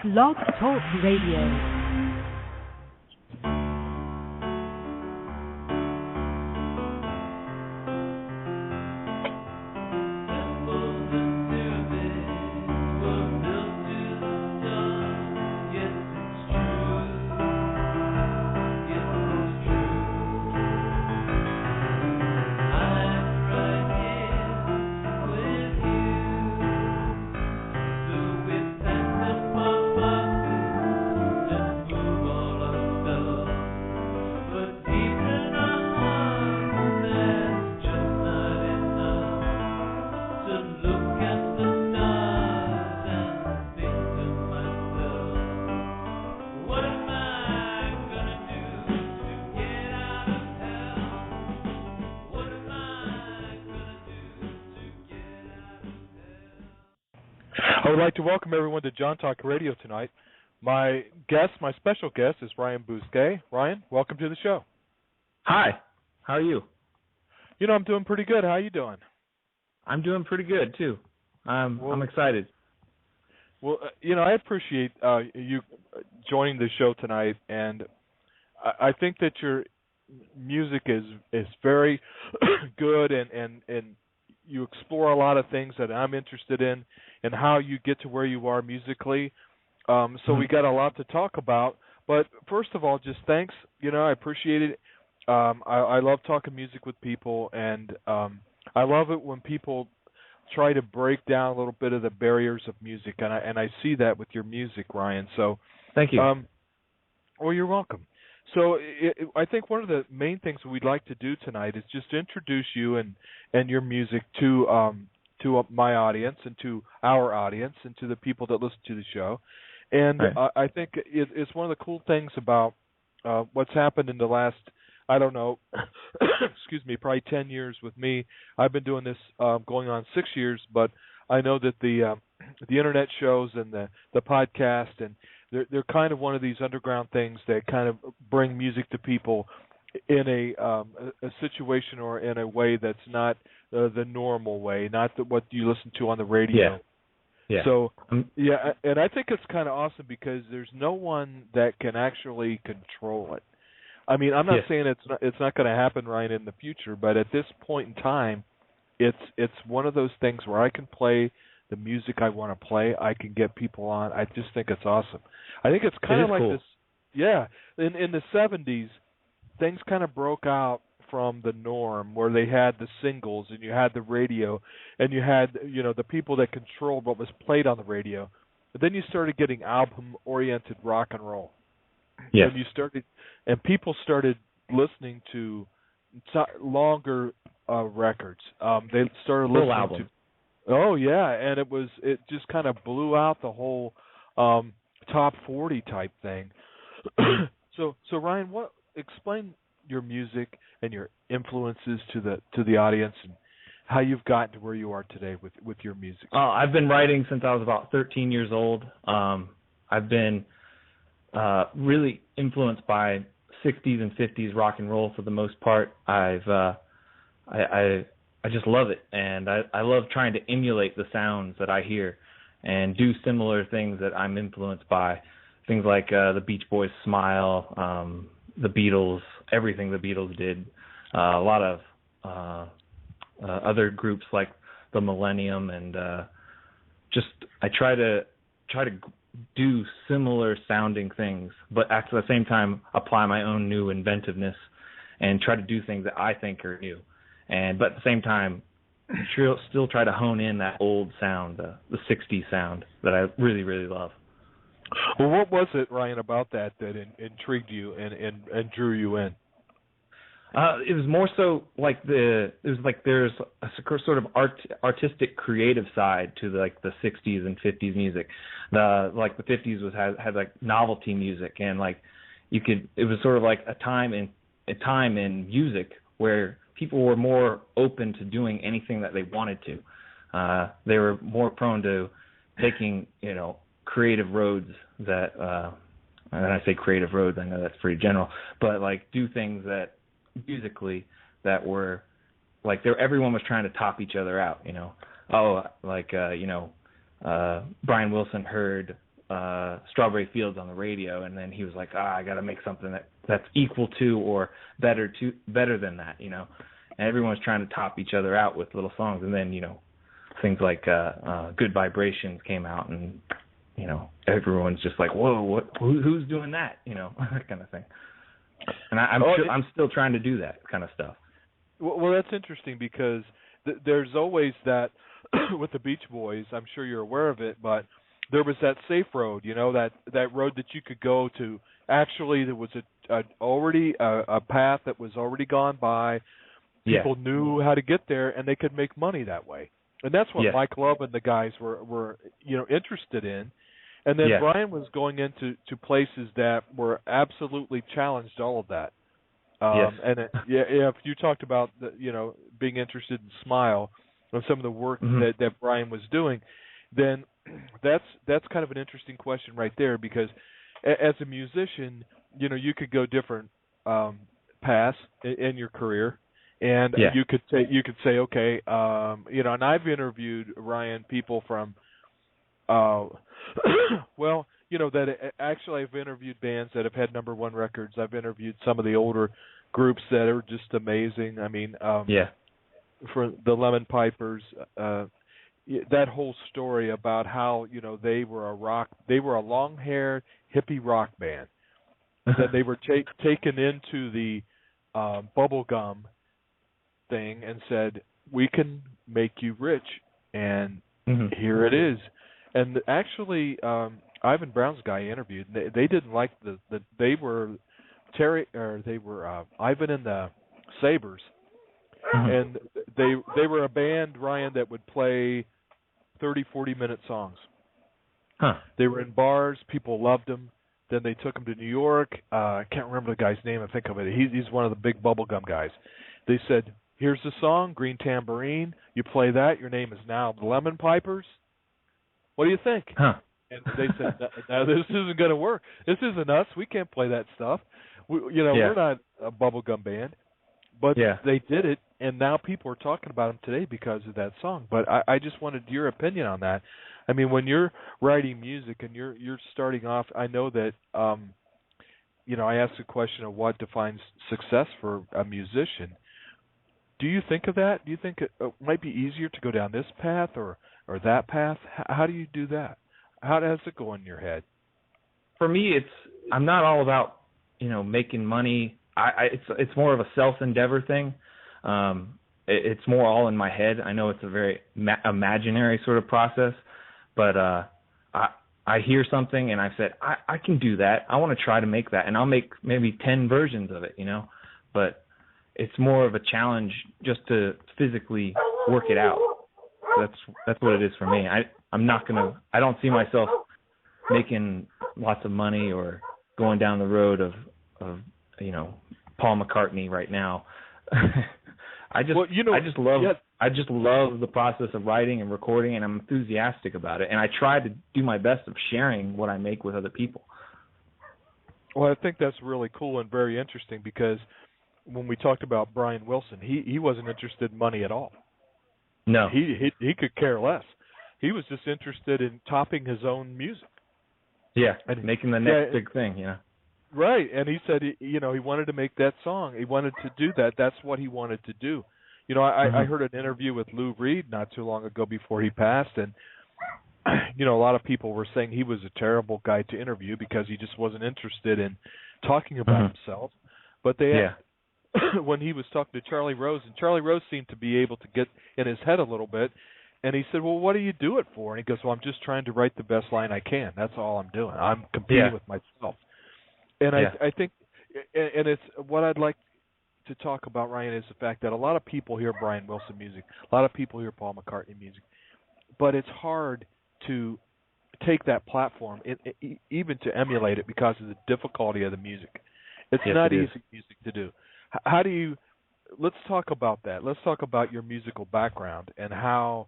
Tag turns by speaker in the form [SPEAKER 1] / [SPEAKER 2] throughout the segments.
[SPEAKER 1] Blog Talk Radio.
[SPEAKER 2] I would like to welcome everyone to John Talk Radio tonight. My special guest is Ryan Bousquet. Ryan, welcome to the show.
[SPEAKER 3] Hi. How are you?
[SPEAKER 2] You know, I'm doing pretty good. How are you doing?
[SPEAKER 3] I'm doing pretty good, too. I'm excited.
[SPEAKER 2] Well, I appreciate you joining the show tonight, and I think that your music is very good, and you explore a lot of things that I'm interested in, and how you get to where you are musically. So we got a lot to talk about. But first of all, just thanks. I appreciate it. I love talking music with people, and I love it when people try to break down a little bit of the barriers of music, and I see that with your music, Ryan. So
[SPEAKER 3] thank you.
[SPEAKER 2] Well, you're welcome. So I think one of the main things we'd like to do tonight is just introduce you and your music to my audience and to our audience and to the people that listen to the show. And right. I think it's one of the cool things about what's happened in the last, I don't know, excuse me, probably 10 years with me. I've been doing this going on 6 years, but I know that the internet shows and the podcast, and they're kind of one of these underground things that kind of bring music to people in a situation or in a way that's not the normal way, not what you listen to on the radio.
[SPEAKER 3] Yeah.
[SPEAKER 2] So, and I think it's kind of awesome because there's no one that can actually control it. I mean, I'm not saying it's not going to happen right in the future, but at this point in time, it's one of those things where I can play the music I want to play. I can get people on. I just think it's awesome. I think it's kind of like
[SPEAKER 3] cool.
[SPEAKER 2] this. Yeah, in the 70s, things kind of broke out from the norm where they had the singles and you had the radio and you had the people that controlled what was played on the radio. But then you started getting album-oriented rock and roll.
[SPEAKER 3] Yeah.
[SPEAKER 2] And people started listening to longer records. They started listening
[SPEAKER 3] album.
[SPEAKER 2] to. Oh yeah, and it just kind of blew out the whole top 40 type thing. So Ryan, explain your music and your influences to the audience and how you've gotten to where you are today with your music.
[SPEAKER 3] I've been writing since I was about 13 years old. I've been really influenced by 60s and 50s rock and roll for the most part. I just love it, and I love trying to emulate the sounds that I hear and do similar things that I'm influenced by. Things like the Beach Boys' Smile, the Beatles, everything the Beatles did, a lot of other groups like the Millennium, and I try to do similar sounding things, but at the same time apply my own new inventiveness and try to do things that I think are new. But at the same time, still try to hone in that old sound, the 60s sound that I really, really love.
[SPEAKER 2] Well, what was it, Ryan, about that intrigued you and drew you in?
[SPEAKER 3] It was more so there's a sort of artistic creative side to the 60s and 50s music. The 50s had novelty music, and it was sort of like a time in music where people were more open to doing anything that they wanted to. They were more prone to taking creative roads that and when I say creative roads, I know that's pretty general, but do things that musically that were everyone was trying to top each other out, Brian Wilson heard Strawberry Fields on the radio, and then he was like, I got to make something that's equal to or better than that, you know. And everyone's trying to top each other out with little songs, and then, you know, things like Good Vibrations came out, and, you know, everyone's just like, whoa, who's doing that, you know, that kind of thing. And I'm still trying to do that kind of stuff.
[SPEAKER 2] Well, that's interesting because there's always that with the Beach Boys. I'm sure you're aware of it, but there was that safe road, you know, that road that you could go to. Actually, there was already a path that was already gone by. People knew how to get there, and they could make money that way. And that's what Mike Love and the guys were you know, interested in. And then Brian was going into places that were absolutely challenged all of that. And if you talked about you know, being interested in Smile or some of the work that Brian was doing, then that's kind of an interesting question right there, because as a musician, you know, you could go different paths in your career, and you could say okay, you know, and I've interviewed, Ryan, people from well, you know, that actually I've interviewed bands that have had #1 records. I've interviewed some of the older groups that are just amazing. I mean, for the Lemon Pipers, that whole story about how, you know, they were a long-haired hippie rock band, that they were taken into the bubblegum thing and said, we can make you rich, and here it is. And actually, Ivan Brown's guy interviewed, they didn't like they were Ivan and the Sabres, and they were a band, Ryan, that would play 30-40-minute songs. They were in bars, people loved them. Then they took them to New York. I can't remember the guy's name. I think of it. He's one of the big bubblegum guys. They said, here's the song, Green Tambourine. You play that, your name is now the Lemon Pipers. What do you think? And they said, no, this isn't going to work. This isn't us. We can't play that stuff. We're not a bubblegum band. But they did it, and now people are talking about them today because of that song. But I just wanted your opinion on that. I mean, when you're writing music and you're starting off, I know that, you know, I asked the question of what defines success for a musician. Do you think of that? Do you think it might be easier to go down this path or that path? How do you do that? How does it go in your head?
[SPEAKER 3] For me, I'm not all about, you know, making money. It's more of a self-endeavor thing. It's more all in my head. I know it's a very imaginary sort of process, but I hear something and I said, I can do that. I want to try to make that, and I'll make maybe 10 versions of it, you know. But it's more of a challenge just to physically work it out. That's what it is for me. I don't see myself making lots of money or going down the road of you know, Paul McCartney right now. I just love the process of writing and recording, and I'm enthusiastic about it. And I try to do my best of sharing what I make with other people.
[SPEAKER 2] Well, I think that's really cool and very interesting, because when we talked about Brian Wilson, he wasn't interested in money at all.
[SPEAKER 3] No.
[SPEAKER 2] He could care less. He was just interested in topping his own music.
[SPEAKER 3] Yeah, and making the next big thing, you know.
[SPEAKER 2] Right, and he said, you know, he wanted to make that song. He wanted to do that. That's what he wanted to do. You know, I heard an interview with Lou Reed not too long ago before he passed, and, you know, a lot of people were saying he was a terrible guy to interview because he just wasn't interested in talking about himself. But when he was talking to Charlie Rose, and Charlie Rose seemed to be able to get in his head a little bit, and he said, well, what do you do it for? And he goes, well, I'm just trying to write the best line I can. That's all I'm doing. I'm competing with myself. And I think, and it's what I'd like to talk about, Ryan, is the fact that a lot of people hear Brian Wilson music, a lot of people hear Paul McCartney music, but it's hard to take that platform, even to emulate it, because of the difficulty of the music. It's not easy music to do. How do you? Let's talk about that. Let's talk about your musical background and how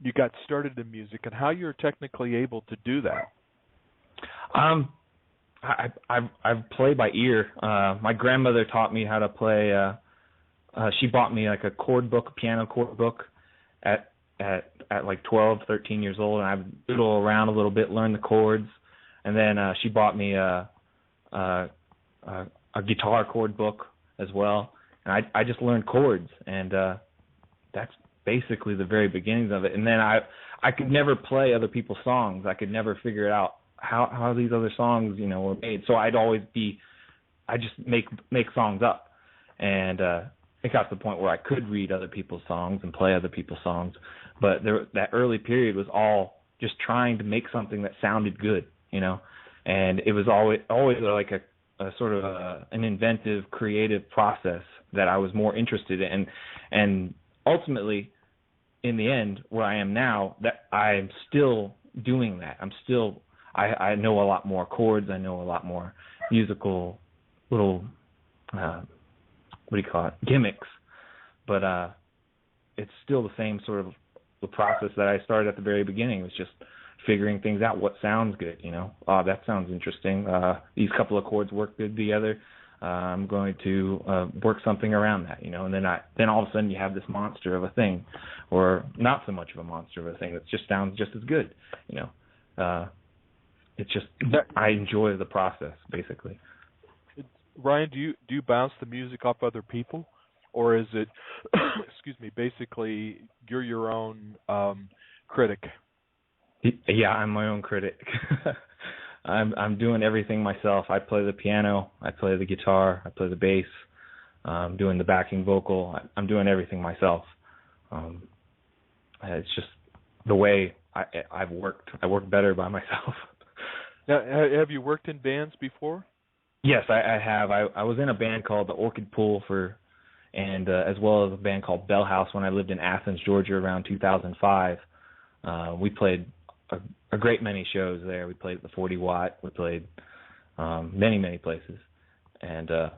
[SPEAKER 2] you got started in music and how you're technically able to do that.
[SPEAKER 3] I play by ear. My grandmother taught me how to play. She bought me like a chord book, a piano chord book, at at like 12, 13 years old, and I would doodle around a little bit, learn the chords, and then she bought me a guitar chord book as well, and I just learned chords, and that's basically the very beginnings of it. And then I could never play other people's songs. I could never figure it out how these other songs, were made. So I just make songs up, and it got to the point where I could read other people's songs and play other people's songs. But that early period was all just trying to make something that sounded good, and it was always like a sort of an inventive, creative process that I was more interested in, and ultimately, in the end, where I am now, that I'm still doing that. I know a lot more chords. I know a lot more musical little gimmicks, but it's still the same sort of the process that I started at the very beginning. It was just figuring things out. What sounds good, that sounds interesting. These couple of chords work good together. I'm going to work something around that, and then all of a sudden you have this monster of a thing, or not so much of a monster of a thing that just sounds just as good, It's just I enjoy the process, basically.
[SPEAKER 2] Ryan, do you bounce the music off other people, or is it, basically you're your own critic?
[SPEAKER 3] Yeah, I'm my own critic. I'm doing everything myself. I play the piano, I play the guitar, I play the bass. I'm doing the backing vocal. I'm doing everything myself. It's just the way I've worked. I work better by myself.
[SPEAKER 2] Now, have you worked in bands before?
[SPEAKER 3] Yes, I have. I was in a band called the Orchid Pool and as well as a band called Bell House when I lived in Athens, Georgia, around 2005. We played a great many shows there. We played at the 40 Watt. We played many, many places. And I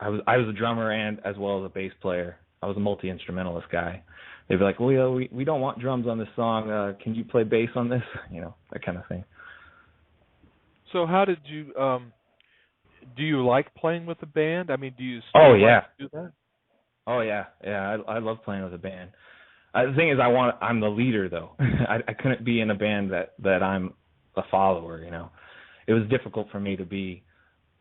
[SPEAKER 3] was a drummer and as well as a bass player. I was a multi-instrumentalist guy. They'd be like, well, we don't want drums on this song. Can you play bass on this? That kind of thing.
[SPEAKER 2] So how did you do you like playing with a band? I mean, do you still like to do that?
[SPEAKER 3] Oh yeah. I love playing with a band. The thing is, I'm the leader though. I couldn't be in a band that I'm a follower. It was difficult for me to be,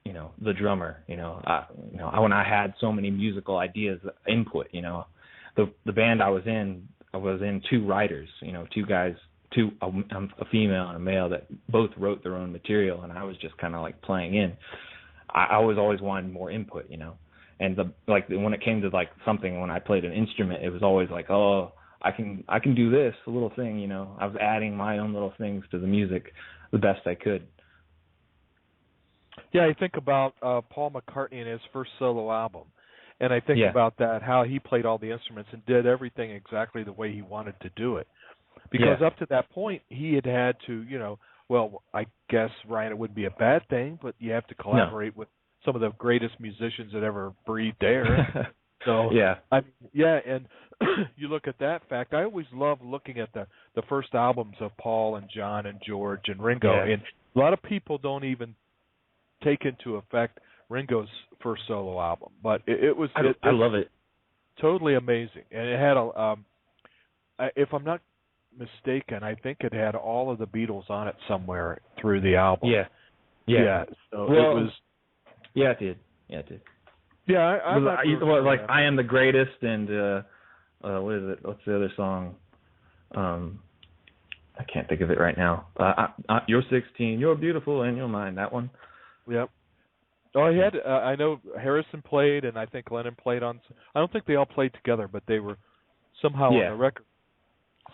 [SPEAKER 3] the drummer. When I had so many musical ideas, input. The band I was in two writers. Two guys. A female and a male that both wrote their own material, and I was just kind of like playing in. I was always wanted more input, and when it came to like something, when I played an instrument, it was always like, oh, I can do this little thing, I was adding my own little things to the music the best I could.
[SPEAKER 2] Yeah, I think about Paul McCartney and his first solo album, and I think about that, how he played all the instruments and did everything exactly the way he wanted to do it. Because up to that point, he had to, well, I guess, Ryan, it wouldn't be a bad thing, but you have to collaborate with some of the greatest musicians that ever breathed air. So, and you look at that fact. I always love looking at the first albums of Paul and John and George and Ringo. Yeah. And a lot of people don't even take into effect Ringo's first solo album. But it was...
[SPEAKER 3] I love it.
[SPEAKER 2] Totally amazing. And it had if I'm not mistaken, I think it had all of the Beatles on it somewhere through the album. Yeah. So it was.
[SPEAKER 3] Yeah, it did.
[SPEAKER 2] Yeah,
[SPEAKER 3] I Am the Greatest, and what is it? What's the other song? I can't think of it right now. You're 16, you're beautiful, and you're mine. That one.
[SPEAKER 2] Yep. Oh, he had. I know Harrison played, and I think Lennon played on. I don't think they all played together, but they were somehow on the record.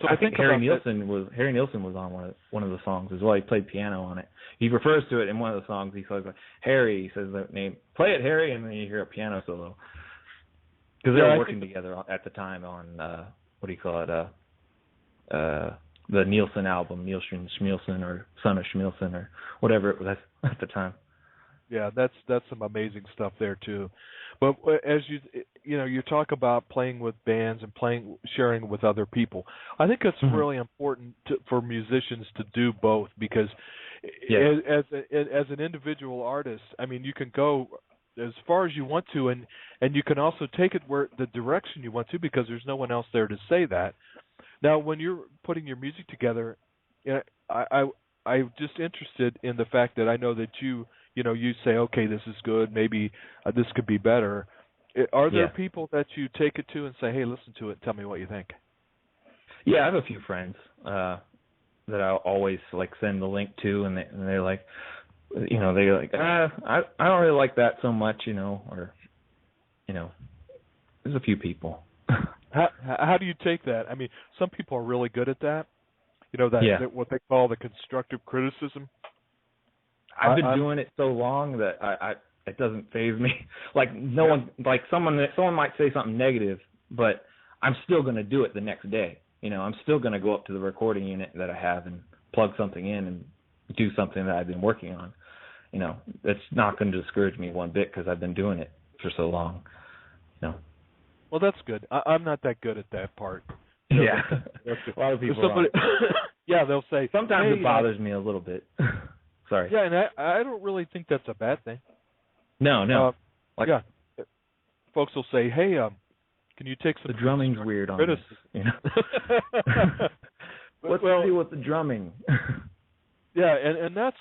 [SPEAKER 2] So
[SPEAKER 3] I think Harry Nilsson was on one of the songs as well. He played piano on it. He refers to it in one of the songs. He says Harry. He says the name. Play it, Harry, and then you hear a piano solo. Because they were working together at the time on the Nilsson album, Nilsson Schmielsen or Son of Schmielsen or whatever it was at the time.
[SPEAKER 2] Yeah, that's some amazing stuff there too. But as you talk about playing with bands and sharing with other people, I think it's really important for musicians to do both, because as an individual artist, I mean, you can go as far as you want to, and you can also take it where the direction you want to, because there's no one else there to say that. Now, when you're putting your music together, you know, I'm just interested in the fact that I know that you say, okay, this is good, maybe this could be better. Are there people that you take it to and say, hey, listen to it, tell me what you think?
[SPEAKER 3] Yeah, I have a few friends that I'll always like send the link to, and they're like, they're like, I don't really like that so much, or there's a few people.
[SPEAKER 2] How do you take that? I mean, some people are really good at that. That what they call the constructive criticism.
[SPEAKER 3] I've been doing it so long that it doesn't faze me. Like someone might say something negative, but I'm still going to do it the next day. I'm still going to go up to the recording unit that I have and plug something in and do something that I've been working on. It's not going to discourage me one bit because I've been doing it for so long.
[SPEAKER 2] Well, that's good. I'm not that good at that part.
[SPEAKER 3] Yeah, a lot of people are.
[SPEAKER 2] Yeah, they'll say.
[SPEAKER 3] Sometimes
[SPEAKER 2] hey,
[SPEAKER 3] it bothers me a little bit. Sorry.
[SPEAKER 2] Yeah, and I don't really think that's a bad thing.
[SPEAKER 3] No.
[SPEAKER 2] Folks will say, hey, can you take some?
[SPEAKER 3] The drumming's weird on this. What's the deal with the drumming?
[SPEAKER 2] Yeah, and that's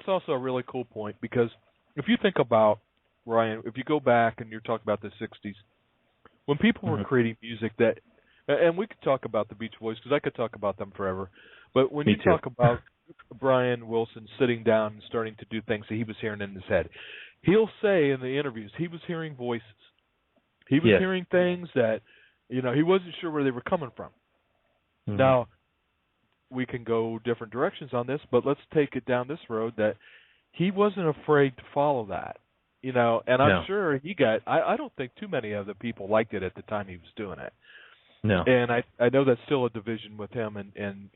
[SPEAKER 2] also a really cool point, because if you think about, Ryan, if you go back and you're talking about the 60s, when people were creating music that, and we could talk about the Beach Boys because I could talk about them forever, but when talk about Brian Wilson sitting down and starting to do things that he was hearing in his head, he'll say in the interviews he was hearing voices. He was hearing things that, he wasn't sure where they were coming from. Mm-hmm. Now, we can go different directions on this, but let's take it down this road that he wasn't afraid to follow that. And I'm sure he got, I don't think too many of the people liked it at the time he was doing it.
[SPEAKER 3] No.
[SPEAKER 2] And I know that's still a division with him and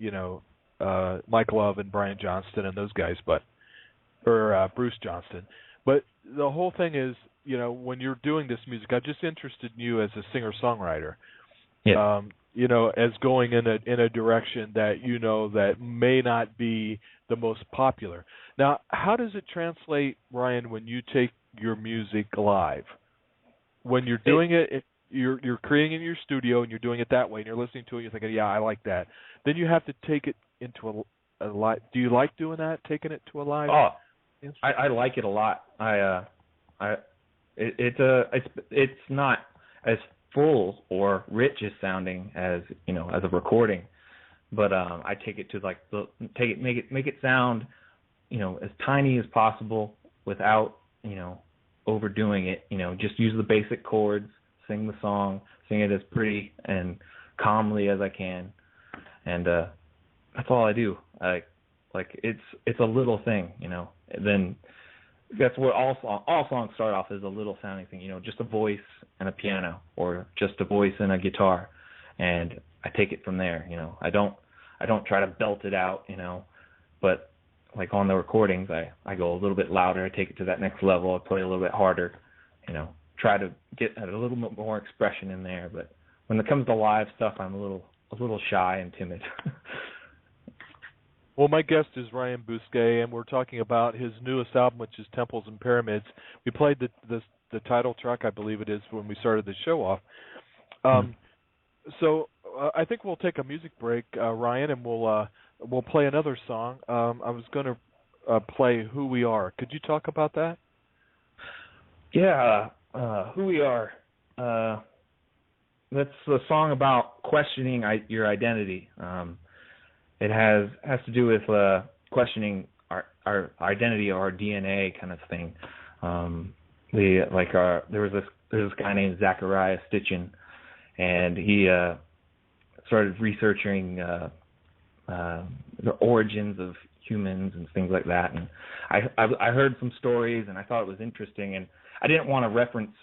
[SPEAKER 2] Mike Love and Brian Johnston and those guys, or Bruce Johnston. But the whole thing is, when you're doing this music, I'm just interested in you as a singer-songwriter.
[SPEAKER 3] Yeah.
[SPEAKER 2] As going in a direction that that may not be the most popular. Now, how does it translate, Ryan, when you take your music live? When you're doing you're creating in your studio and you're doing it that way, and you're listening to it, you're thinking, yeah, I like that. Then you have to take it into a live. Do you like doing that? Taking it to a live?
[SPEAKER 3] Oh, I like it a lot. It's not as full or rich as sounding as as a recording, but I take it to make it sound as tiny as possible without overdoing it. Just use the basic chords, sing the song, sing it as pretty and calmly as I can, and that's all I do. It's a little thing, Then that's what all songs start off as, a little sounding thing, just a voice and a piano, or just a voice and a guitar, and I take it from there. I don't try to belt it out, but like on the recordings, I go a little bit louder, I take it to that next level, I play a little bit harder, try to get a little bit more expression in there. But when it comes to live stuff, I'm a little shy and timid.
[SPEAKER 2] Well, my guest is Ryan Bousquet, and we're talking about his newest album, which is Temples and Pyramids. We played the title track, I believe it is, when we started the show off. So I think we'll take a music break, Ryan, and we'll play another song. I was going to play Who We Are. Could you talk about that?
[SPEAKER 3] Yeah, Who We Are. That's a song about questioning your identity. It has to do with questioning our identity or our DNA kind of thing. There was this guy named Zachariah Stitchin, and he started researching the origins of humans and things like that. And I heard some stories, and I thought it was interesting. And I didn't want to reference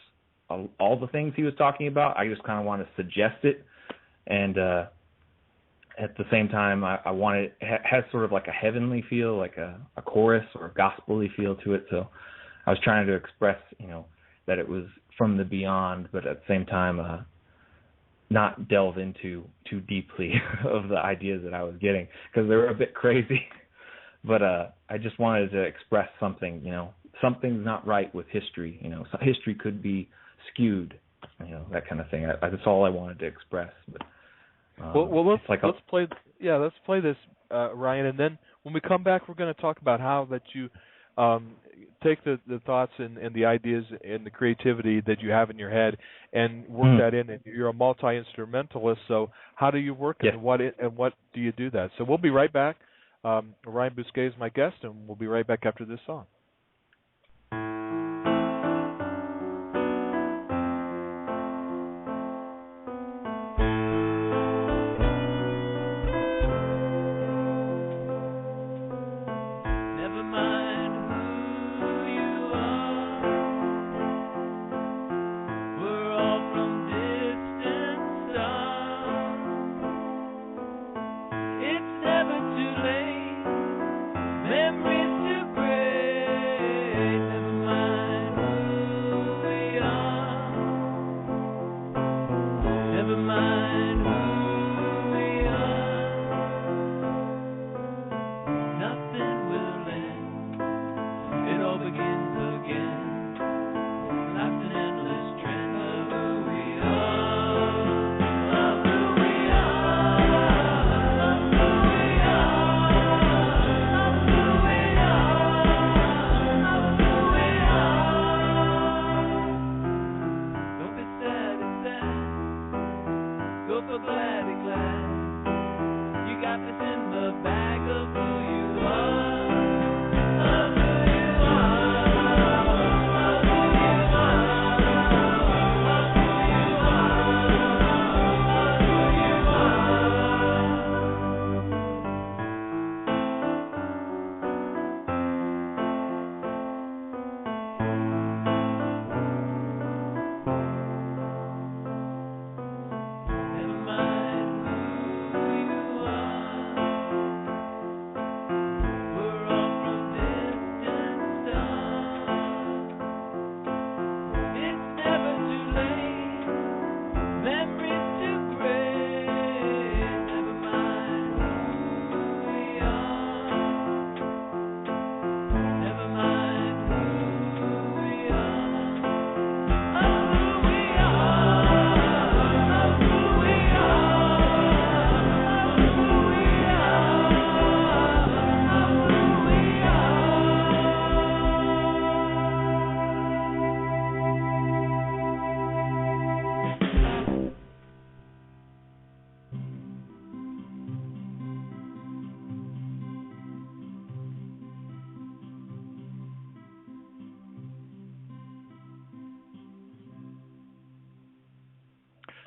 [SPEAKER 3] all the things he was talking about. I just kind of wanted to suggest it. And at the same time, I wanted it has sort of like a heavenly feel, like a chorus or a gospel-y feel to it. So I was trying to express, that it was from the beyond, but at the same time, not delve into too deeply of the ideas that I was getting, because they were a bit crazy. But I just wanted to express something, something's not right with history. So history could be skewed, that kind of thing. That's all I wanted to express. But
[SPEAKER 2] Let's play. Yeah, let's play this, Ryan, and then when we come back, we're going to talk about how that you take the thoughts and the ideas and the creativity that you have in your head and work that in. And you're a multi-instrumentalist, so how do you work it, and what do you do that? So we'll be right back. Ryan Bousquet is my guest, and we'll be right back after this song.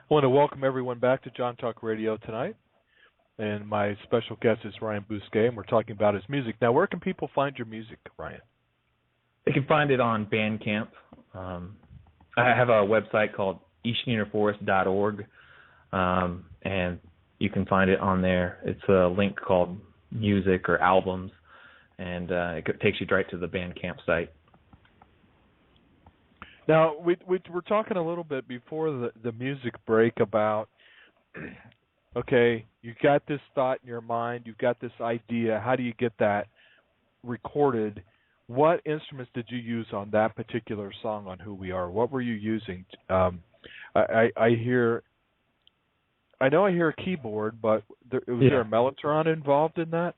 [SPEAKER 2] I want to welcome everyone back to John Talk Radio tonight, and my special guest is Ryan Bousquet, and we're talking about his music. Now, where can people find your music, Ryan?
[SPEAKER 3] They can find it on Bandcamp. I have a website called eschninerforest.org, and you can find it on there. It's a link called Music or Albums, and it takes you right to the Bandcamp site.
[SPEAKER 2] Now, we were talking a little bit before the music break about, okay, you've got this thought in your mind, you've got this idea, how do you get that recorded? What instruments did you use on that particular song on Who We Are? What were you using? I know I hear a keyboard, but was there a mellotron involved in that?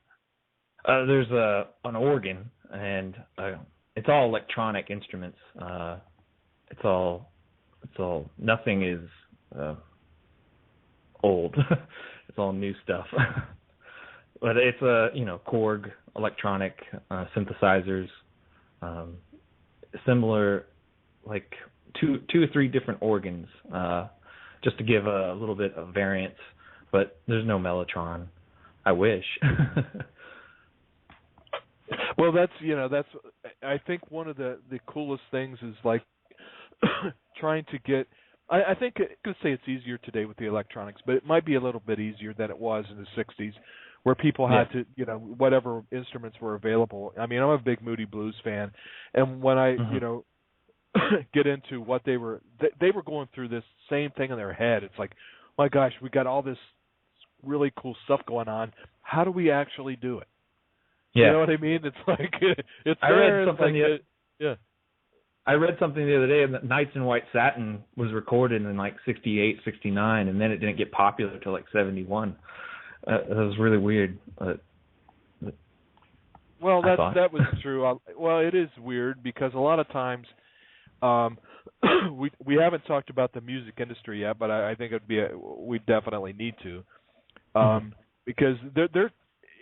[SPEAKER 3] There's an organ, and it's all electronic instruments. It's all nothing is old. It's all new stuff. But it's Korg electronic synthesizers, similar, like two or three different organs, just to give a little bit of variance. But there's no mellotron. I wish.
[SPEAKER 2] Well, that's I think one of the coolest things is like trying to get. I think I could say it's easier today with the electronics, but it might be a little bit easier than it was in the '60s, where people had to, whatever instruments were available. I mean, I'm a big Moody Blues fan, and when I, get into what they were going through this same thing in their head. It's like, my gosh, we got all this really cool stuff going on. How do we actually do it? Yeah. You know what I mean? It's like it's.
[SPEAKER 3] I read something. I read something the other day that Nights in White Satin was recorded in like 68, 69, and then it didn't get popular until like 71. That was really weird.
[SPEAKER 2] Well, that was true. Well, it is weird because a lot of times we haven't talked about the music industry yet, but I think we definitely need to because they're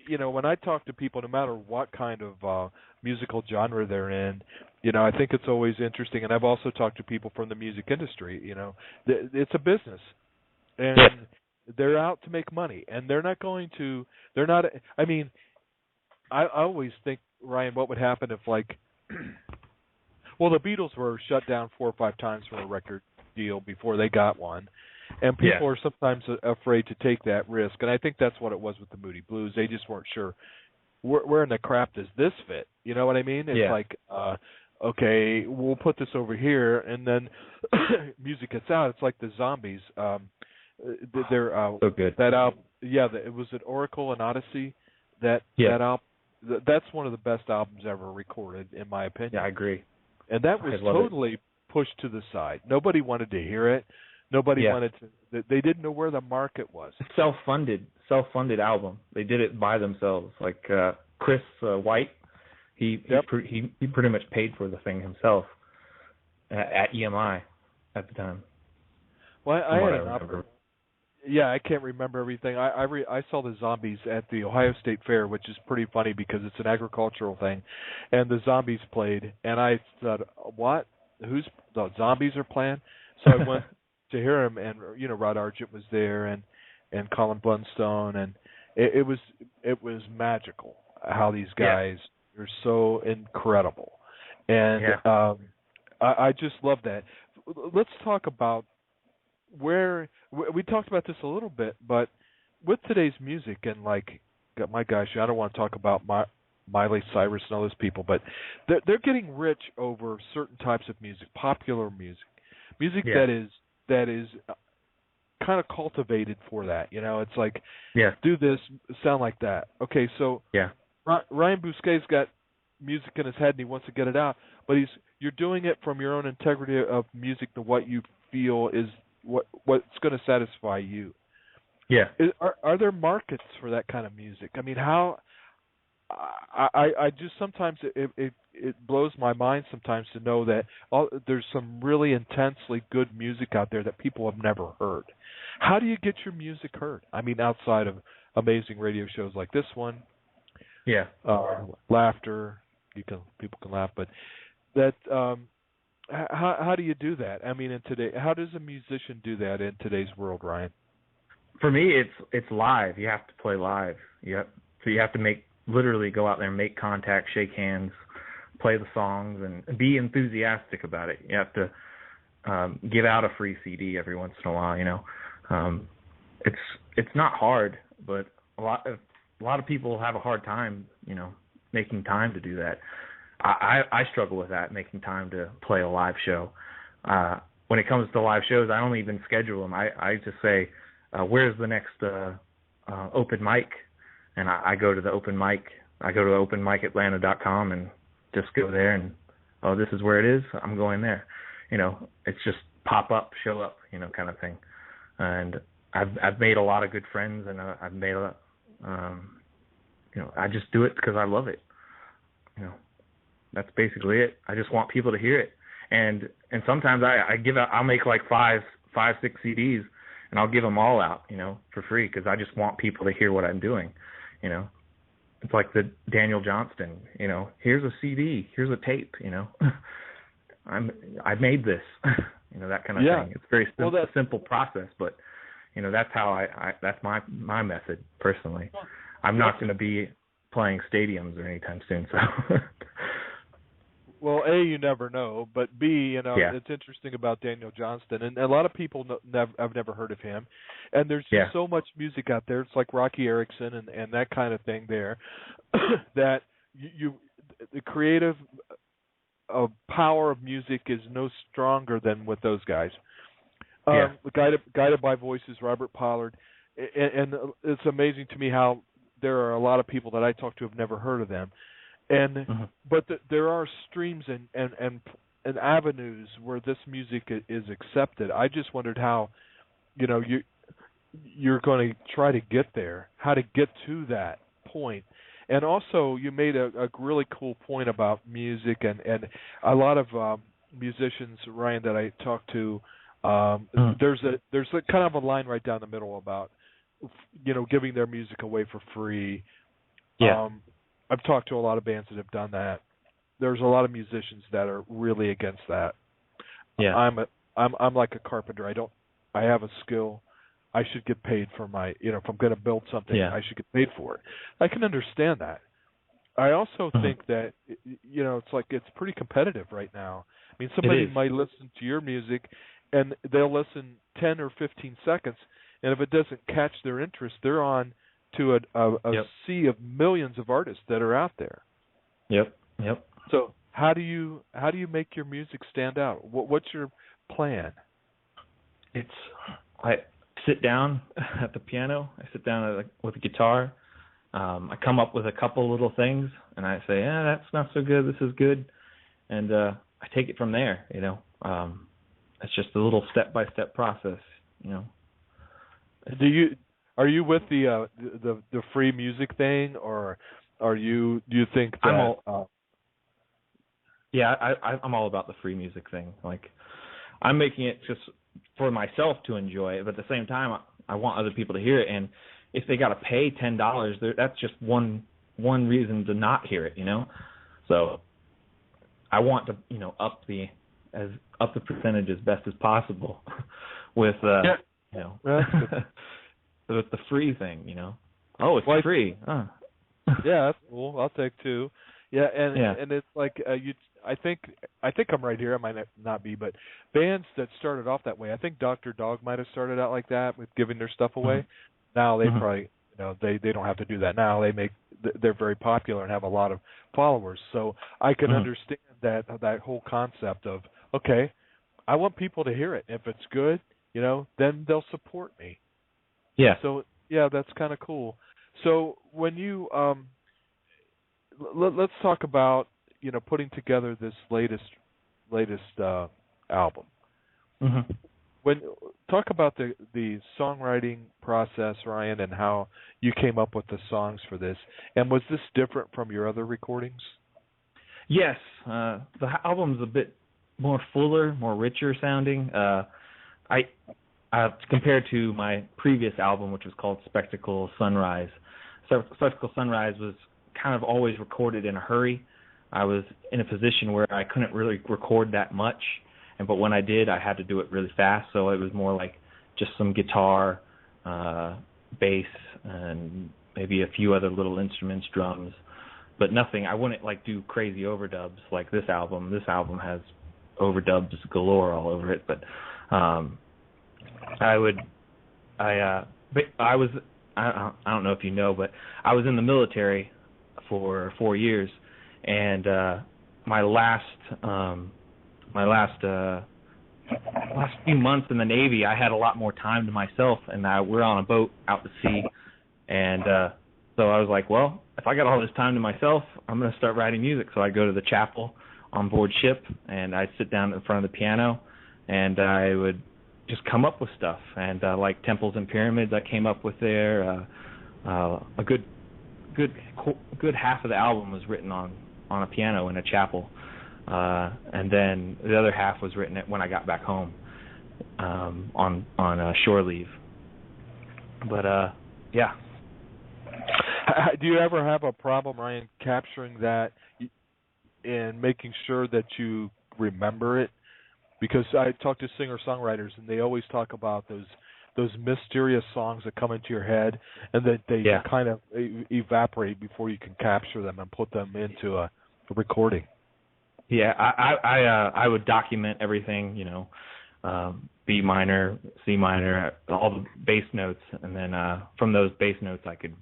[SPEAKER 2] when I talk to people, no matter what kind of musical genre they're in, I think it's always interesting. And I've also talked to people from the music industry. It's a business, and they're out to make money, and they're not going to. They're not. I mean, I always think, Ryan, what would happen if well, the Beatles were shut down 4 or 5 times for a record deal before they got one. And people are sometimes afraid to take that risk. And I think that's what it was with the Moody Blues. They just weren't sure, where in the crap does this fit? You know what I mean? It's like, okay, we'll put this over here, and then music gets out. It's like the Zombies. They're
[SPEAKER 3] so good.
[SPEAKER 2] That album, it was an Oracle and Odyssey. That album, that's one of the best albums ever recorded, in my opinion.
[SPEAKER 3] Yeah, I agree.
[SPEAKER 2] And that was totally pushed to the side. Nobody wanted to hear it. Nobody wanted to. They didn't know where the market was.
[SPEAKER 3] Self-funded album. They did it by themselves. Like Chris White, he pretty much paid for the thing himself at EMI at the time.
[SPEAKER 2] Well, I had an opportunity. Yeah, I can't remember everything. I saw the Zombies at the Ohio State Fair, which is pretty funny because it's an agricultural thing, and the Zombies played, and I thought, what? The Zombies are playing? So I went to hear him, and Rod Argent was there, and Colin Blunstone, and it was magical how these guys are so incredible, and I just love that. Let's talk about where we talked about this a little bit, but with today's music and my gosh, I don't want to talk about Miley Cyrus and all those people, but they're getting rich over certain types of music, popular music that is kind of cultivated for that. It's like do this, sound like that. Okay, so Ryan Bousquet's got music in his head and he wants to get it out, but you're doing it from your own integrity of music to what you feel is what's going to satisfy you. Yeah. Are there markets for that kind of music? I mean, how? I just sometimes it blows my mind sometimes to know that there's some really intensely good music out there that people have never heard. How do you get your music heard? I mean, outside of amazing radio shows like this one. Yeah. Laughter. People can laugh, but that. How do you do that? I mean, how does a musician do that in today's world, Ryan?
[SPEAKER 3] For me, it's live. You have to play live. So you have to literally go out there and make contact, shake hands, play the songs, and be enthusiastic about it. You have to give out a free CD every once in a while. It's not hard, but a lot of people have a hard time, making time to do that. I struggle with that, making time to play a live show. When it comes to live shows, I don't even schedule them. I just say, where's the next open mic? And I go to the open mic. I go to openmicatlanta.com and just go there and, this is where it is. I'm going there. It's just pop up, show up, kind of thing. And I've made a lot of good friends, and I've made I just do it because I love it. That's basically it. I just want people to hear it, and sometimes I'll make like five, 6 CDs, and I'll give them all out, for free because I just want people to hear what I'm doing, It's like the Daniel Johnston, here's a CD, here's a tape, I made this, that kind of thing. It's very simple process, but that's how that's my method personally. I'm not going to be playing stadiums or anytime soon, so.
[SPEAKER 2] Well, A, you never know, but B, it's interesting about Daniel Johnston, and a lot of people I've never heard of him, and there's just so much music out there. It's like Rocky Erickson and that kind of thing there, that the creative power of music is no stronger than with those guys. Guided by voices, Robert Pollard, and it's amazing to me how there are a lot of people that I talk to have never heard of them. And but there are streams and and avenues where this music is accepted. I just wondered how, you're going to try to get there, how to get to that point. And also, you made a really cool point about music, and a lot of musicians, Ryan, that I talk to, there's a kind of a line right down the middle about, giving their music away for free.
[SPEAKER 3] Yeah.
[SPEAKER 2] I've talked to a lot of bands that have done that. There's a lot of musicians that are really against that.
[SPEAKER 3] Yeah.
[SPEAKER 2] I'm like a carpenter. I have a skill. I should get paid for my, if I'm going to build something, I should get paid for it. I can understand that. I also think that, it's like it's pretty competitive right now. I mean, somebody might listen to your music and they'll listen 10 or 15 seconds, and if it doesn't catch their interest, they're on to a sea of millions of artists that are out there.
[SPEAKER 3] Yep.
[SPEAKER 2] So how do you make your music stand out? What's your plan?
[SPEAKER 3] I sit down at the piano. I sit down with a guitar. I come up with a couple little things, and I say, that's not so good. This is good, and I take it from there. It's just a little step-by-step process.
[SPEAKER 2] Are you with the free music thing, or do you think that?
[SPEAKER 3] I'm all about the free music thing. Like, I'm making it just for myself to enjoy it, but at the same time, I want other people to hear it. And if they got to pay $10, that's just one reason to not hear it. So I want to up the percentage as best as possible with with the free thing. Oh, it's free.
[SPEAKER 2] Yeah, that's cool. I'll take two. Yeah, and it's like I think I'm right here. I might not be, but bands that started off that way. I think Dr. Dog might have started out like that with giving their stuff away. Now they probably they don't have to do that now. They're very popular and have a lot of followers. So I can understand that whole concept of, okay, I want people to hear it. If it's good, then they'll support me.
[SPEAKER 3] Yeah.
[SPEAKER 2] So yeah, that's kind of cool. So when you let's talk about putting together this latest album. Talk about the songwriting process, Ryan, and how you came up with the songs for this. And was this different from your other recordings?
[SPEAKER 3] Yes, the album's a bit more fuller, more richer sounding. Compared to my previous album, which was called Spectacle Sunrise. Spectacle Sunrise was kind of always recorded in a hurry. I was in a position where I couldn't really record that much, but when I did, I had to do it really fast. So it was more like just some guitar, bass, and maybe a few other little instruments, drums, but nothing. I wouldn't do crazy overdubs like this album. This album has overdubs galore all over it, but I don't know if you know, but I was in the military for 4 years, and my last few months in the Navy, I had a lot more time to myself, and we're on a boat out to sea, and so I was like, well, if I got all this time to myself, I'm going to start writing music. So I go to the chapel on board ship, and I'd sit down in front of the piano, and I would just come up with stuff. And like Temples and Pyramids, I came up with there. A good half of the album was written on a piano in a chapel, and then the other half was written when I got back home on shore leave. But yeah.
[SPEAKER 2] Do you ever have a problem, Ryan, capturing that and making sure that you remember it? Because I talk to singer-songwriters, and they always talk about those mysterious songs that come into your head, and that they kind of evaporate before you can capture them and put them into a recording.
[SPEAKER 3] Yeah, I would document everything, B minor, C minor, all the bass notes, and then from those bass notes I could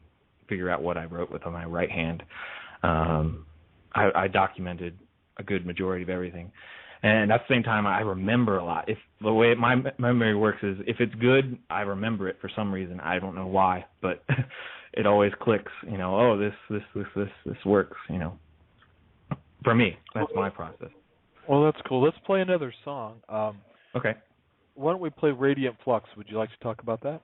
[SPEAKER 3] figure out what I wrote with on my right hand. I documented a good majority of everything. And at the same time, I remember a lot. If the way my memory works is, if it's good, I remember it for some reason. I don't know why, but it always clicks. Oh, this works. For me, that's my process.
[SPEAKER 2] Well, that's cool. Let's play another song.
[SPEAKER 3] Okay.
[SPEAKER 2] Why don't we play Radiant Flux? Would you like to talk about that?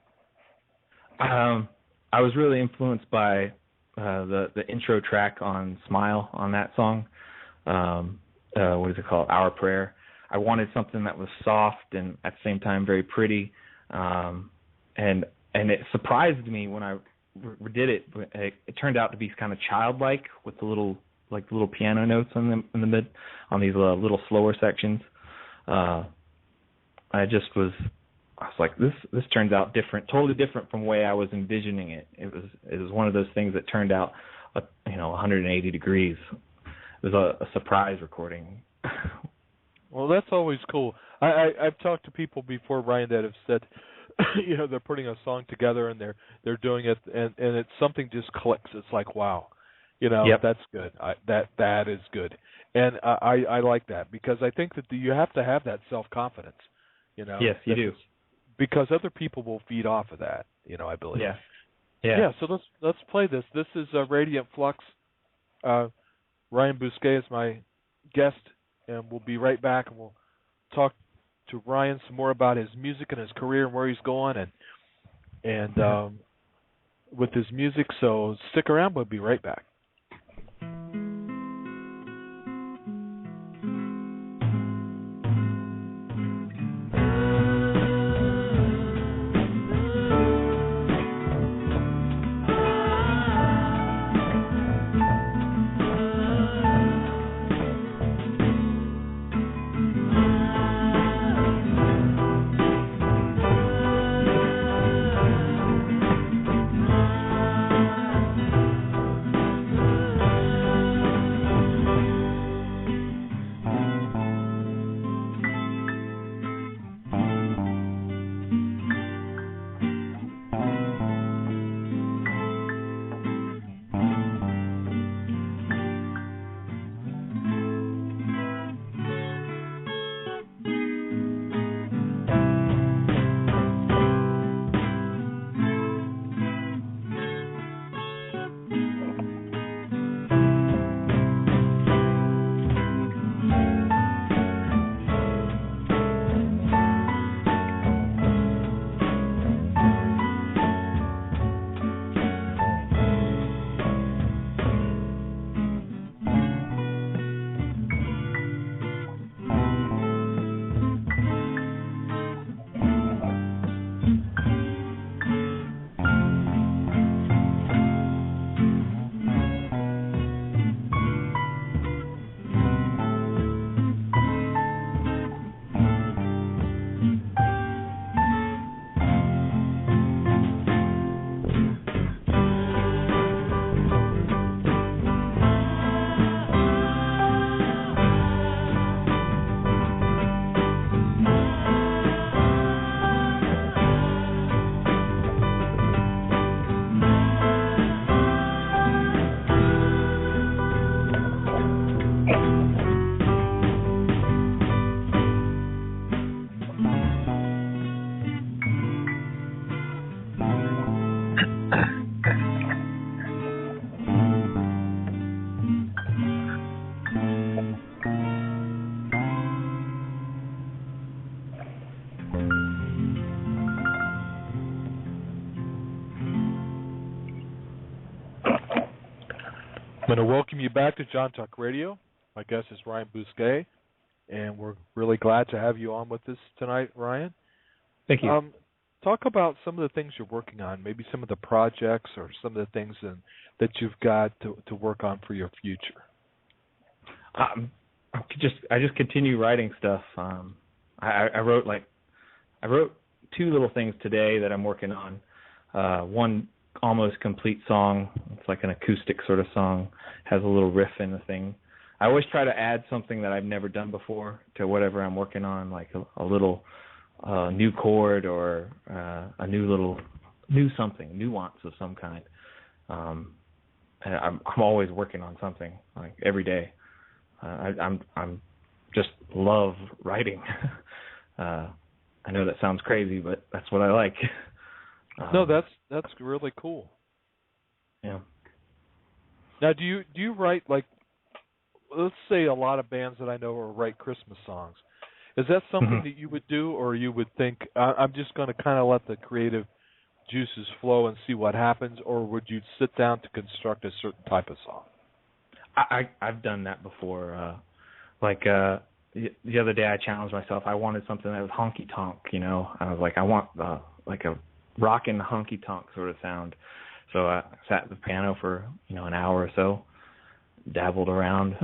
[SPEAKER 3] I was really influenced by the intro track on Smile on that song. What is it called? Our Prayer. I wanted something that was soft and at the same time very pretty, and it surprised me when I did it. It turned out to be kind of childlike with the little piano notes in the mid on these little slower sections. I was like, this turns out different, totally different from the way I was envisioning it. It was one of those things that turned out, 180 degrees. It was a surprise recording.
[SPEAKER 2] Well, that's always cool. I've talked to people before, Ryan, that have said, they're putting a song together and they're doing it, and it's something just clicks. It's like, wow,
[SPEAKER 3] Yep.
[SPEAKER 2] that's good. That is good, and I like that because I think that you have to have that self-confidence.
[SPEAKER 3] Yes, you do.
[SPEAKER 2] Because other people will feed off of that. I believe.
[SPEAKER 3] Yeah.
[SPEAKER 2] Yeah. So let's play this. This is Radiant Flux. Ryan Bousquet is my guest, and we'll be right back, and we'll talk to Ryan some more about his music and his career and where he's going, and with his music. So stick around. We'll be right back. I'm going to welcome you back to John Talk Radio. My guest is Ryan Bousquet, and we're really glad to have you on with us tonight, Ryan.
[SPEAKER 3] Thank you.
[SPEAKER 2] Talk about some of the things you're working on, maybe some of the projects or some of the things that you've got to work on for your future.
[SPEAKER 3] I just continue writing stuff. I wrote two little things today that I'm working on. One almost complete song. It's like an acoustic sort of song. Has a little riff in the thing. I always try to add something that I've never done before to whatever I'm working on, like a little new chord or a new something, nuance of some kind. And I'm always working on something, like every day. I'm just love writing. I know that sounds crazy, but that's what I like.
[SPEAKER 2] No, that's really cool.
[SPEAKER 3] Yeah.
[SPEAKER 2] Now, do you write, like, let's say a lot of bands that I know write Christmas songs. Is that something that you would do, or you would think I'm just going to kind of let the creative juices flow and see what happens, or would you sit down to construct a certain type of song?
[SPEAKER 3] I've done that before. The other day, I challenged myself. I wanted something that was honky tonk. I was like, I want like a rockin' honky tonk sort of sound. So I sat at the piano for an hour or so, dabbled around.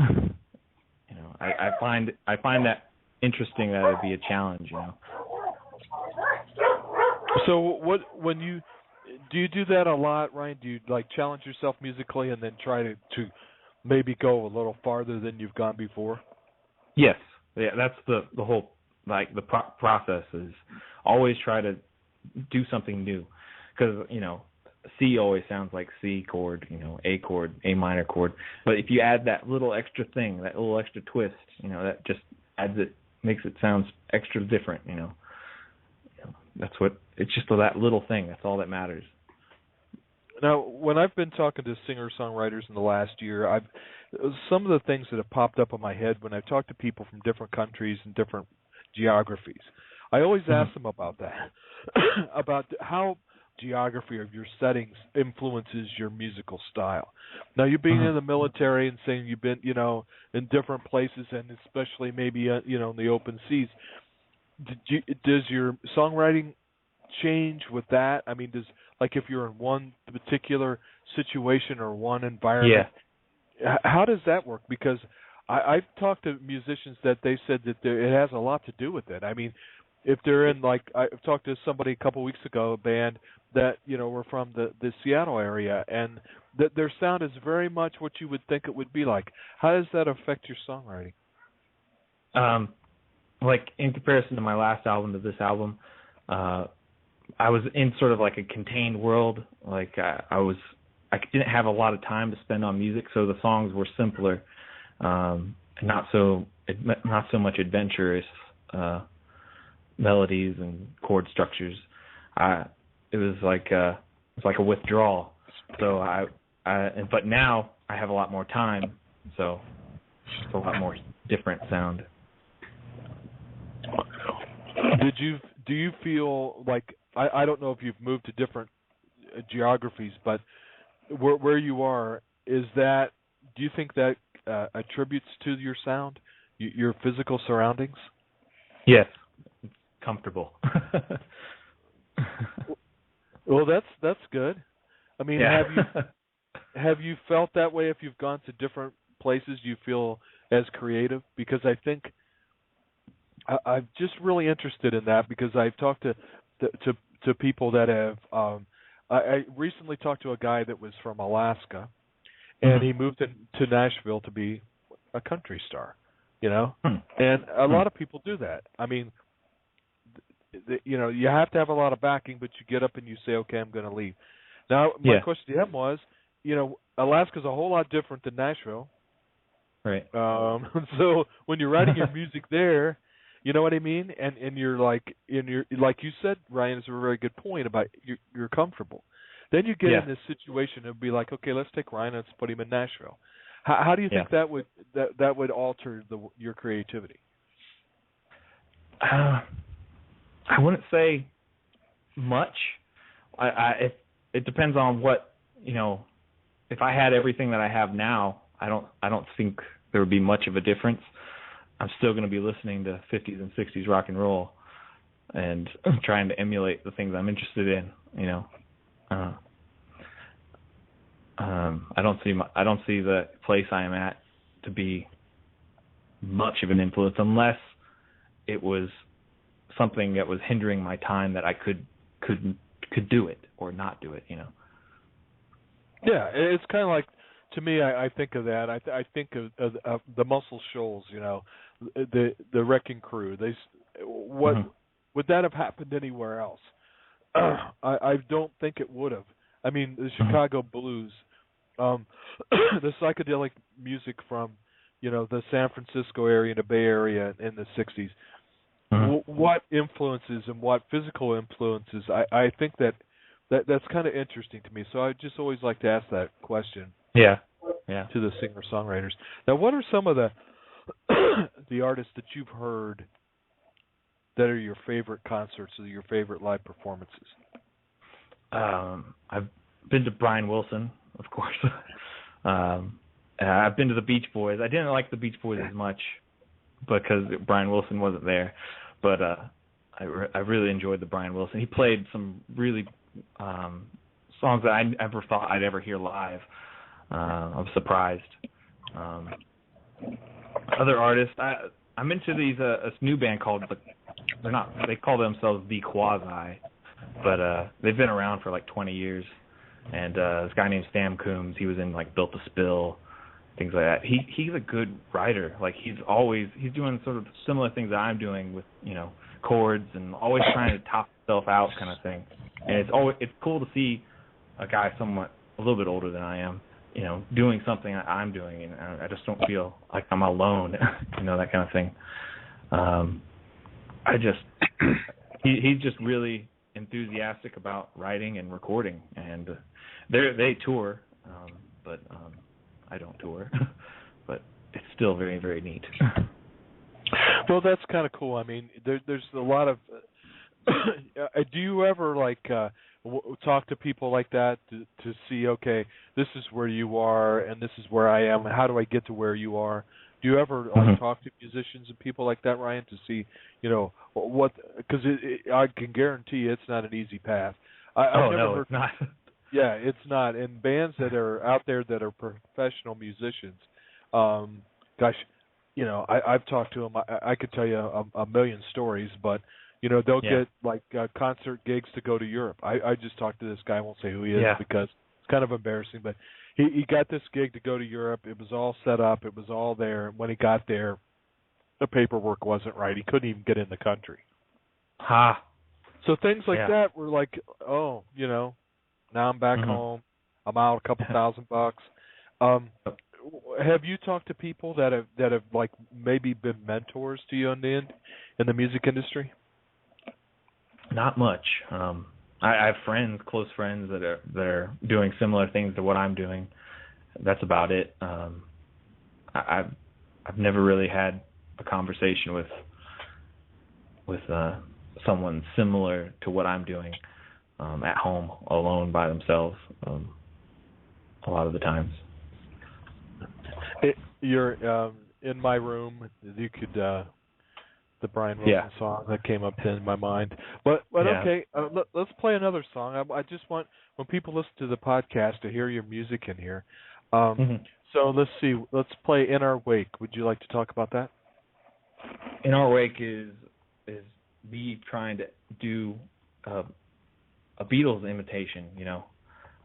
[SPEAKER 3] I find that interesting, that it'd be a challenge.
[SPEAKER 2] So when you do that a lot, Ryan? Do you like challenge yourself musically and then try to maybe go a little farther than you've gone before?
[SPEAKER 3] Yes, yeah. That's the whole process is always try to do something new, because C always sounds like C chord, A chord, A minor chord. But if you add that little extra thing, that little extra twist, that just adds it, makes it sound extra different. That's what it's just that little thing. That's all that matters.
[SPEAKER 2] Now, when I've been talking to singer-songwriters in the last year, some of the things that have popped up in my head when I've talked to people from different countries and different geographies, I always ask them about that, about how geography of your settings influences your musical style. Now, you being in the military and saying you've been, in different places, and especially maybe, in the open seas, does your songwriting change with that? I mean, if you're in one particular situation or one environment, how does that work? Because I've talked to musicians that they said that it has a lot to do with it. I mean, if they're in, I've talked to somebody a couple of weeks ago, a band that, were from the Seattle area, and that their sound is very much what you would think it would be like. How does that affect your songwriting?
[SPEAKER 3] In comparison to my last album to this album, I was in sort of like a contained world. I didn't have a lot of time to spend on music, so the songs were simpler, not so much adventurous melodies and chord structures. It was like a withdrawal. So but now I have a lot more time, so it's a lot more different sound.
[SPEAKER 2] Do you feel like, I don't know if you've moved to different geographies, but where you are, do you think that attributes to your sound, your physical surroundings?
[SPEAKER 3] Yes, it's comfortable.
[SPEAKER 2] Well, that's good. I mean, have you felt that way if you've gone to different places? You feel as creative? Because I think I'm just really interested in that, because I've talked to people that have. I recently talked to a guy that was from Alaska, and he moved to Nashville to be a country star. And a lot of people do that. I mean, you have to have a lot of backing, but you get up and you say, okay, I'm going to leave. Now, my question to him was, Alaska's a whole lot different than Nashville.
[SPEAKER 3] Right.
[SPEAKER 2] So when you're writing your music there, you know what I mean? And you're like you said, Ryan, is a very good point about you're comfortable. Then you get in this situation and be like, okay, let's take Ryan and let's put him in Nashville. How do you think that would alter your creativity?
[SPEAKER 3] I wouldn't say much. It depends on what, if I had everything that I have now, I don't think there would be much of a difference. I'm still going to be listening to 50s and 60s rock and roll and trying to emulate the things I'm interested in, I don't see the place I am at to be much of an influence, unless it was something that was hindering my time that I could do it or not do it,
[SPEAKER 2] Yeah, it's kind of like, to me, I think of that. I think of the Muscle Shoals, the Wrecking Crew. Would that have happened anywhere else? I don't think it would have. I mean, the Chicago blues, the psychedelic music from, the San Francisco area and the Bay Area in the 60s. What influences and what physical influences? I think that's kind of interesting to me. So I just always like to ask that question.
[SPEAKER 3] Yeah. Yeah.
[SPEAKER 2] To the singer-songwriters. Now, what are some of the the artists that you've heard that are your favorite concerts or your favorite live performances?
[SPEAKER 3] I've been to Brian Wilson, of course. I've been to the Beach Boys. I didn't like the Beach Boys as much because Brian Wilson wasn't there, but I really enjoyed the Brian Wilson. He played some really songs that I never thought I'd ever hear live. I was surprised. Other artists, I'm into these this new band called they call themselves The Quasi, but they've been around for like 20 years. And this guy named Sam Coombs, he was in like Built to Spill, things like that. He's a good writer. Like he's doing sort of similar things that I'm doing with, chords and always trying to top himself out kind of thing. And it's cool to see a guy somewhat a little bit older than I am, doing something that I'm doing, and I just don't feel like I'm alone, that kind of thing. He's just really enthusiastic about writing and recording, and they tour, but I don't tour, but it's still very, very neat.
[SPEAKER 2] Well, that's kind of cool. I mean, there's a lot of. Do you ever talk to people like that to see, okay, this is where you are and this is where I am, and how do I get to where you are? Do you ever talk to musicians and people like that, Ryan, to see, what? Because I can guarantee you it's not an easy path.
[SPEAKER 3] It's not.
[SPEAKER 2] Yeah, it's not. And bands that are out there that are professional musicians, gosh, I've talked to them. I could tell you a million stories, but they'll get concert gigs to go to Europe. I just talked to this guy. I won't say who he is because it's kind of embarrassing, but he got this gig to go to Europe. It was all set up. It was all there. When he got there, the paperwork wasn't right. He couldn't even get in the country. So things like that were like, oh, now I'm back home. I'm out a couple $1,000. Have you talked to people that have like maybe been mentors to you in the music industry?
[SPEAKER 3] Not much. I have friends, close friends that are doing similar things to what I'm doing. That's about it. I've never really had a conversation with someone similar to what I'm doing at home, alone by themselves. A lot of the times.
[SPEAKER 2] You're in my room. You could. The Brian Wilson song that came up in my mind. But okay, let's play another song. I just want, when people listen to the podcast, to hear your music in here. So let's see. Let's play In Our Wake. Would you like to talk about that?
[SPEAKER 3] In Our Wake is me trying to do a Beatles imitation.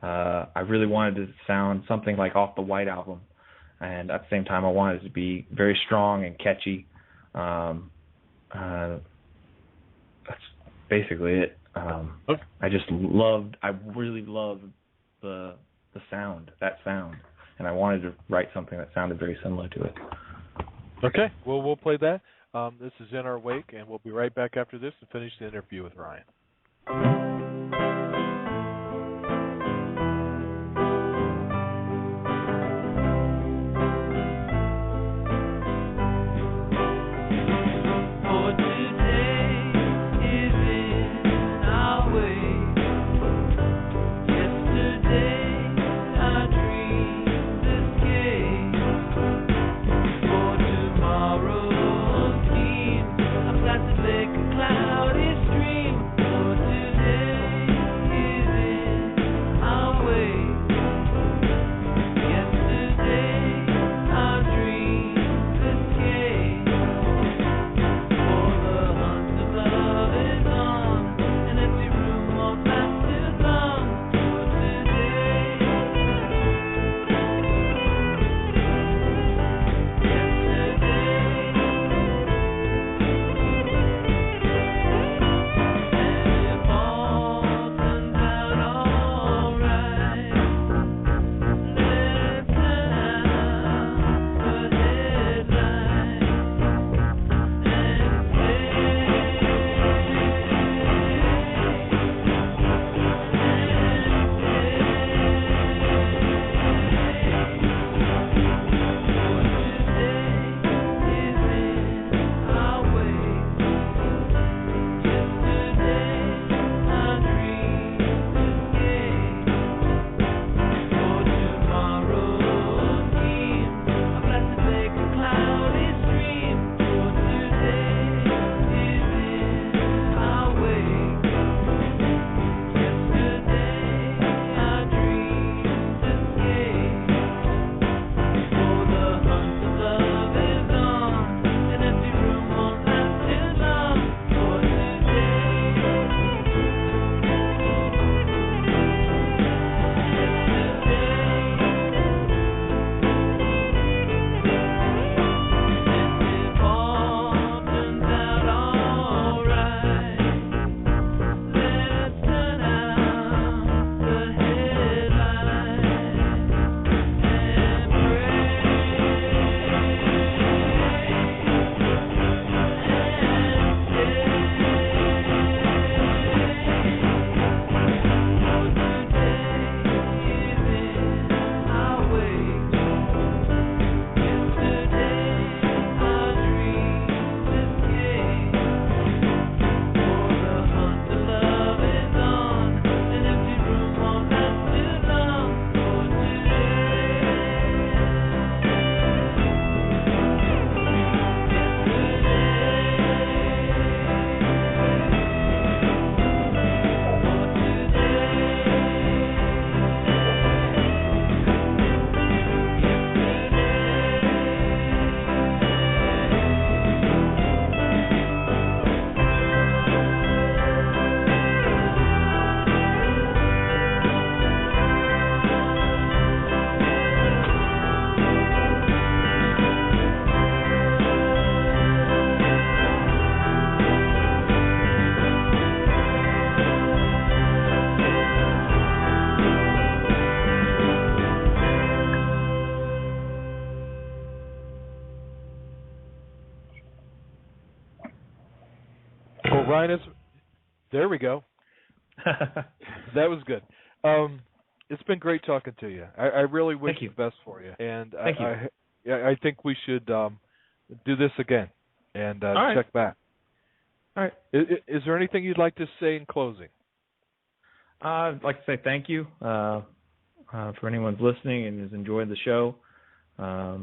[SPEAKER 3] I really wanted to sound something like off the White Album, and at the same time I wanted it to be very strong and catchy. That's basically it. I really loved the sound, and I wanted to write something that sounded very similar to it.
[SPEAKER 2] Okay, well, we'll play that. This is In Our Wake, and we'll be right back after this and finish the interview with Ryan.
[SPEAKER 4] Like a cloudy stream for today.
[SPEAKER 2] Ryan, there we go. That was good. It's been great talking to you. I really wish the best for you. And
[SPEAKER 3] Thank you.
[SPEAKER 2] I think we should do this again and check back.
[SPEAKER 3] All right.
[SPEAKER 2] Is there anything you'd like to say in closing?
[SPEAKER 3] I'd like to say thank you for anyone who's listening and has enjoyed the show. I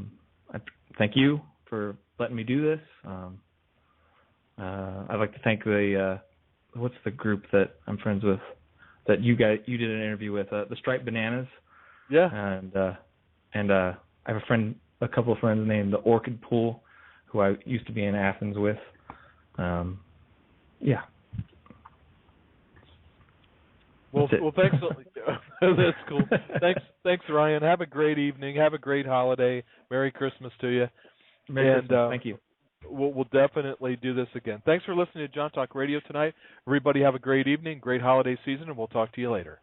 [SPEAKER 3] thank you for letting me do this. I'd like to thank what's the group that I'm friends with that you did an interview with, the Striped Bananas.
[SPEAKER 2] Yeah.
[SPEAKER 3] And I have a couple of friends named the Orchid Pool, who I used to be in Athens with. Yeah.
[SPEAKER 2] Well, thanks. That's cool. Thanks, Ryan. Have a great evening. Have a great holiday. Merry Christmas to you.
[SPEAKER 3] Merry Christmas. Thank you.
[SPEAKER 2] We'll definitely do this again. Thanks for listening to John Talk Radio tonight. Everybody have a great evening, great holiday season, and we'll talk to you later.